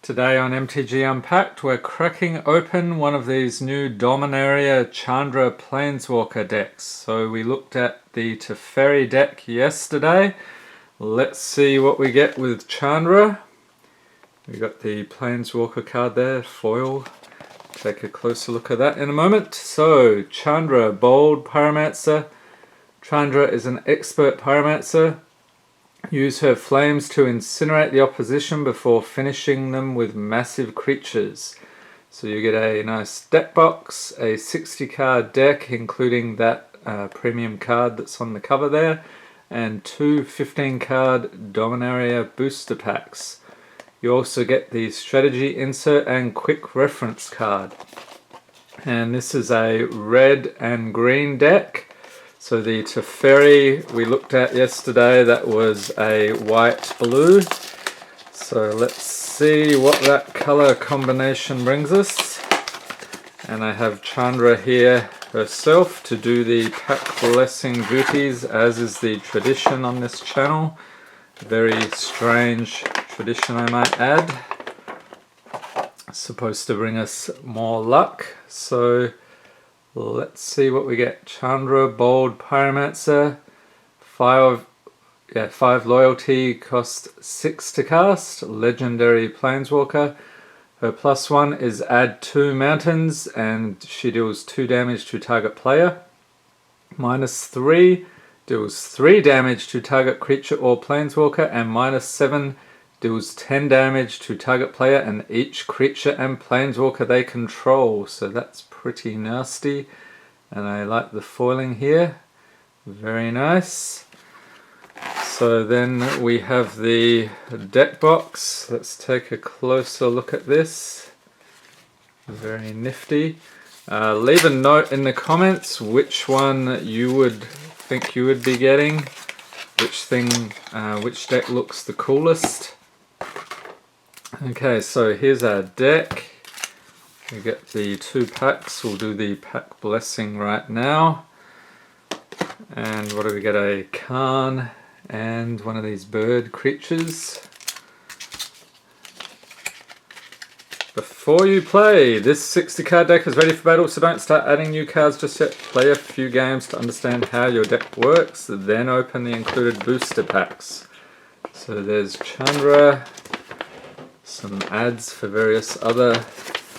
Today on MTG Unpacked, we're cracking open one of these new Dominaria Chandra Planeswalker decks. So we looked at the Teferi deck yesterday. Let's see what we get with Chandra. We got the Planeswalker card there, foil. Take a closer look at that in a moment. So Chandra, bold Pyromancer. Chandra is an expert Pyromancer. Use her flames to incinerate the opposition before finishing them with massive creatures. So you get a nice deck box, a 60 card deck including that premium card that's on the cover there, and two 15 card Dominaria booster packs. You also get the strategy insert and quick reference card. And this is a red and green deck. So the Teferi we looked at yesterday, that was a white-blue. So let's see what that color combination brings us. And I have Chandra here herself to do the pack blessing duties, as is the tradition on this channel. Very strange tradition, I might add. Supposed to bring us more luck. So let's see what we get. Chandra, bold Pyromancer, 5 loyalty, cost 6 to cast, legendary Planeswalker. Her +1 is add 2 mountains and she deals 2 damage to target player. -3 deals 3 damage to target creature or Planeswalker, and -7 deals 10 damage to target player and each creature and Planeswalker they control. So that's pretty nasty, and I like the foiling here. Very nice. So then we have the deck box. Let's take a closer look at this. Very nifty. Leave a note in the comments which one you would think you would be getting, which deck looks the coolest. Okay, so here's our deck. We get the 2 packs. We'll do the pack blessing right now. And what do we get? A Khan and one of these bird creatures. Before you play, this 60 card deck is ready for battle, so don't start adding new cards just yet. Play a few games to understand how your deck works, then open the included booster packs. So there's Chandra, some ads for various other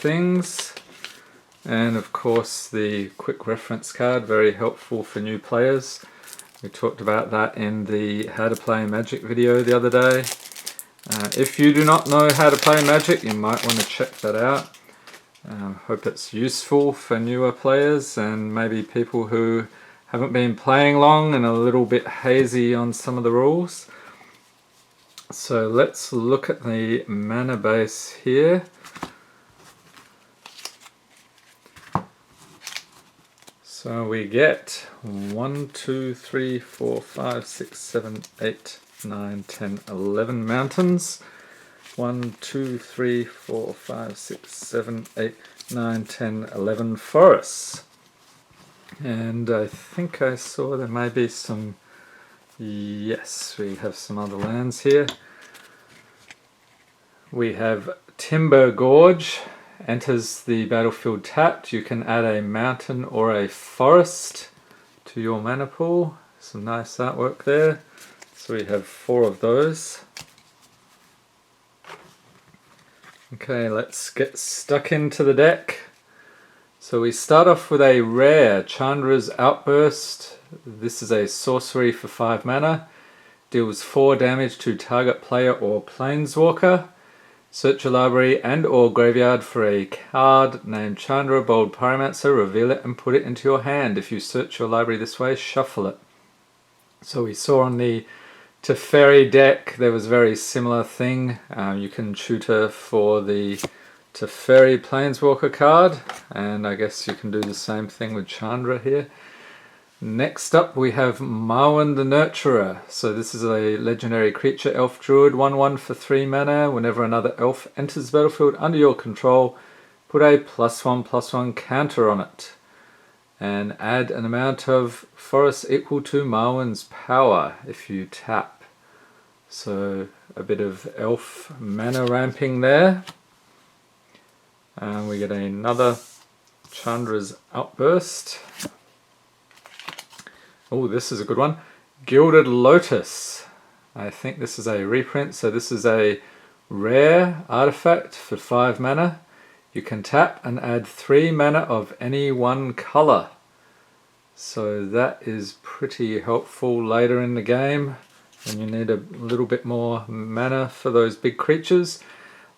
things, and of course the quick reference card, very helpful for new players. We talked about that in the how to play Magic video the other day. If you do not know how to play Magic, you might want to check that out. Hope it's useful for newer players and maybe people who haven't been playing long and a little bit hazy on some of the rules. So let's look at the mana base here. So we get 1, 2, 3, 4, 5, 6, 7, 8, 9, 10, 11 mountains. 1, 2, 3, 4, 5, 6, 7, 8, 9, 10, 11 forests. And I think I saw there may be some, yes, we have some other lands here. We have Timber Gorge. Enters the battlefield tapped. You can add a mountain or a forest to your mana pool. Some nice artwork there. So we have 4 of those. Okay, let's get stuck into the deck. So we start off with a rare, Chandra's Outburst. This is a sorcery for 5 mana. Deals 4 damage to target player or Planeswalker. Search your library and or graveyard for a card named Chandra, bold Pyromancer, reveal it and put it into your hand. If you search your library this way, shuffle it. So we saw on the Teferi deck there was a very similar thing. You can tutor for the Teferi Planeswalker card, and I guess you can do the same thing with Chandra here. Next up we have Marwan the Nurturer. So this is a legendary creature, elf druid, 1/1 for 3 mana. Whenever another elf enters the battlefield under your control, put a +1/+1 counter on it. And add an amount of forest equal to Marwan's power if you tap. So a bit of elf mana ramping there. And we get another Chandra's Outburst. Oh, this is a good one. Gilded Lotus. I think this is a reprint, so this is a rare artifact for 5 mana. You can tap and add 3 mana of any one color. So that is pretty helpful later in the game when you need a little bit more mana for those big creatures.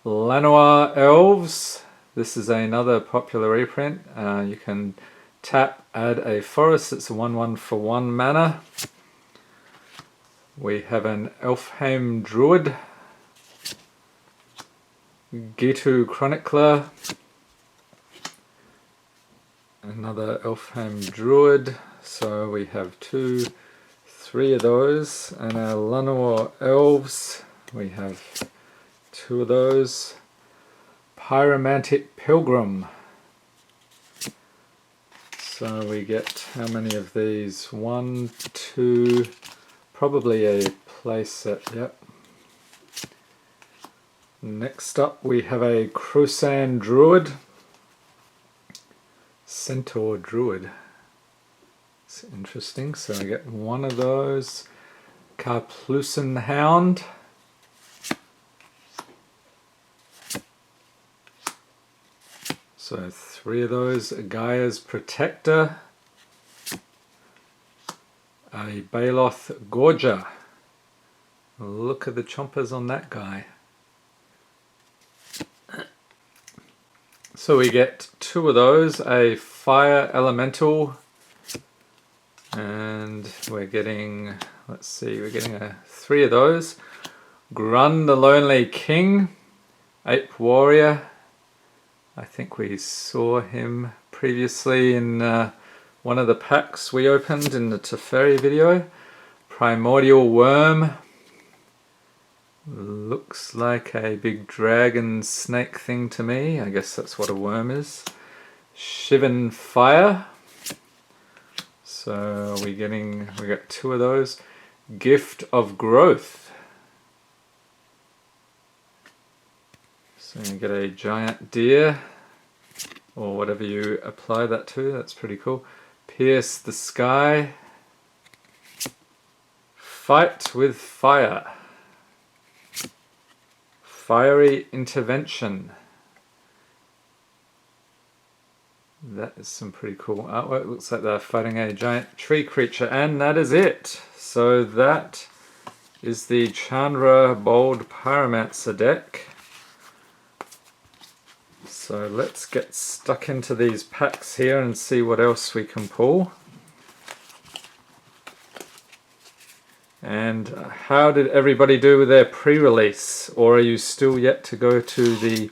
Llanowar Elves. This is another popular reprint. You can tap, add a forest. It's a 1/1 for 1 mana. We have an Elfheim Druid, Gitu Chronicler, another Elfheim Druid, so we have 2, 3 of those, and our Llanowar Elves, we have 2 of those. Pyromancer Pilgrim, so we get how many of these? 1, 2, probably a play set, yep. Next up we have a Krosan Druid, Centaur Druid. It's interesting, so I get 1 of those. Karplusan Hound. So 3 of those. Gaia's Protector. A Baloth Gorger. Look at the chompers on that guy. So we get 2 of those, a Fire Elemental, and we're getting, let's see, we're getting 3 of those. Grun the Lonely King, Ape Warrior. I think we saw him previously in one of the packs we opened in the Teferi video. Primordial Worm. Looks like a big dragon snake thing to me. I guess that's what a worm is. Shivan Fire. So we got 2 of those. Gift of Growth. So you get a giant deer, or whatever you apply that to. That's pretty cool. Pierce the Sky. Fight with Fire. Fiery Intervention. That is some pretty cool artwork. Looks like they're fighting a giant tree creature, and that is it. So that is the Chandra Bold Pyromancer deck. So let's get stuck into these packs here and see what else we can pull. And how did everybody do with their pre-release? Or are you still yet to go to the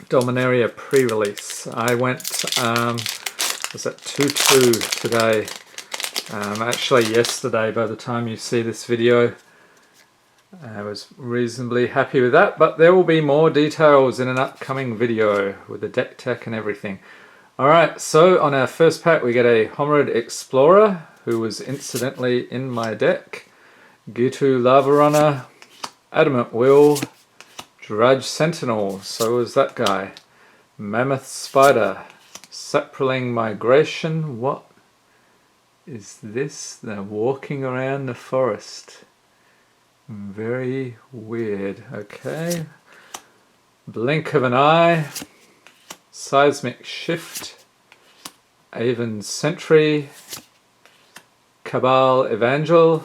Dominaria pre-release? I went, was that 2-2 today? Actually yesterday, by the time you see this video. I was reasonably happy with that, but there will be more details in an upcoming video with the deck tech and everything. Alright, so on our first pack we get a Homerid Explorer, who was incidentally in my deck. Gitu Lava Runner, Adamant Will, Drudge Sentinel, so was that guy. Mammoth Spider, Saproling Migration, what is this? They're walking around the forest. Very weird, okay. Blink of an Eye, Seismic Shift, Avon Sentry, Cabal Evangel,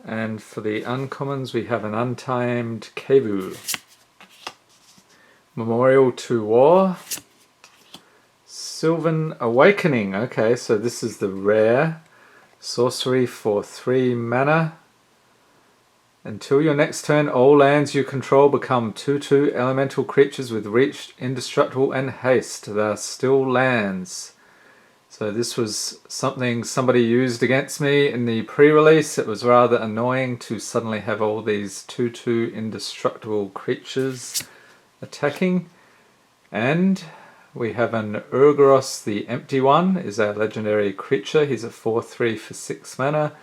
and for the uncommons we have an Untimed Kevu. Memorial to War, Sylvan Awakening, okay, so this is the rare. Sorcery for 3 mana. Until your next turn, all lands you control become 2/2 elemental creatures with reach, indestructible, and haste. They are still lands. So this was something somebody used against me in the pre-release. It was rather annoying to suddenly have all these 2/2 indestructible creatures attacking. And we have an Urgoros the Empty One, is our legendary creature. He's a 4/3 for 6 mana.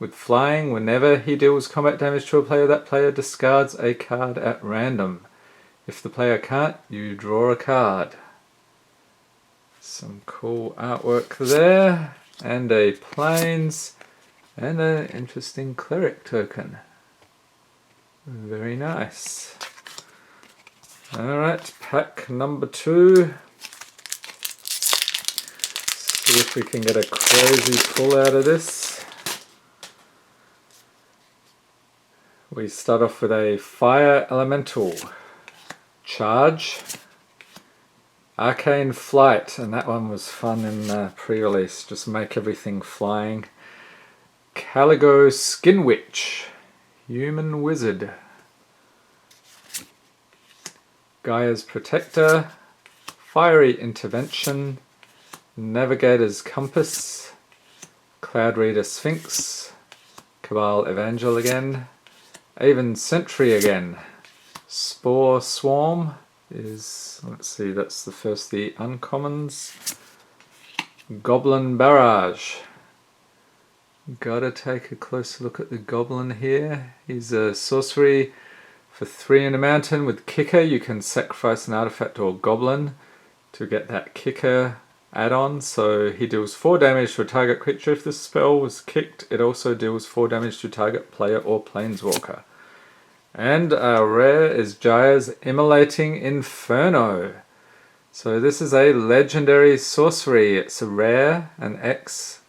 With flying, whenever he deals combat damage to a player, that player discards a card at random. If the player can't, you draw a card. Some cool artwork there, and a plains, and an interesting cleric token. Very nice. Alright, pack number 2. See if we can get a crazy pull out of this. We start off with a Fire Elemental. Charge. Arcane Flight, and that one was fun in pre-release, just make everything flying. Caligo Skin Witch. Human Wizard. Gaia's Protector. Fiery Intervention. Navigator's Compass. Cloud Reader Sphinx. Cabal Evangel again. Aven Sentry again. Spore Swarm is, let's see, that's the first the uncommons. Goblin Barrage. Gotta take a closer look at the goblin here. He's a sorcery for 3 in a mountain with kicker. You can sacrifice an artifact or goblin to get that kicker add-on. So he deals 4 damage to a target creature. If this spell was kicked, it also deals 4 damage to target player or planeswalker. And our rare is Jaya's Immolating Inferno. So this is a legendary sorcery. It's a rare, an X,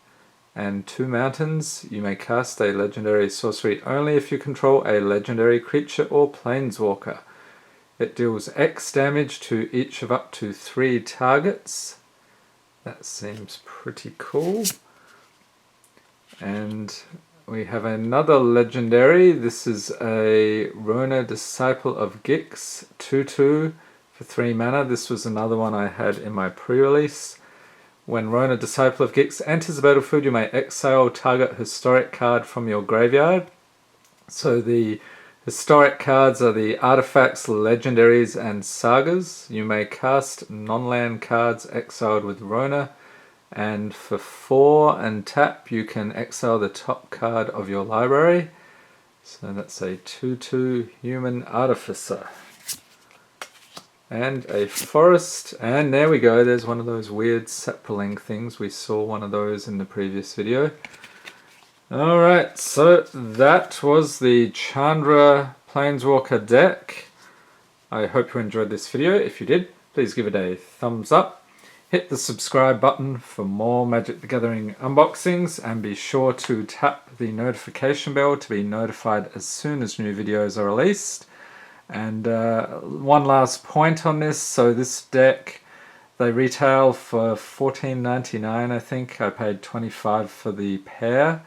and 2 mountains. You may cast a legendary sorcery only if you control a legendary creature or planeswalker. It deals X damage to each of up to 3 targets. That seems pretty cool. And we have another legendary. This is a Rona, Disciple of Gix, 2/2 for 3 mana. This was another one I had in my pre-release. When Rona, Disciple of Gix enters the battlefield, you may exile target historic card from your graveyard. So the historic cards are the artifacts, legendaries, and sagas. You may cast non-land cards exiled with Rona. And for 4 and tap, you can exile the top card of your library. So that's a 2/2 Human Artificer. And a Forest. And there we go. There's one of those weird sapling things. We saw one of those in the previous video. Alright, so that was the Chandra Planeswalker deck. I hope you enjoyed this video. If you did, please give it a thumbs up. Hit the subscribe button for more Magic the Gathering unboxings, and be sure to tap the notification bell to be notified as soon as new videos are released. And one last point on this, so this deck, they retail for $14.99 I think. I paid $25 for the pair,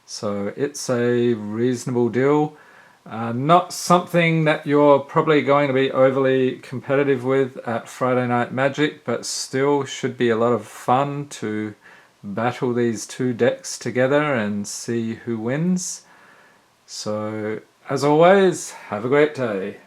so it's a reasonable deal. Not something that you're probably going to be overly competitive with at Friday Night Magic, but still should be a lot of fun to battle these 2 decks together and see who wins. So, as always, have a great day.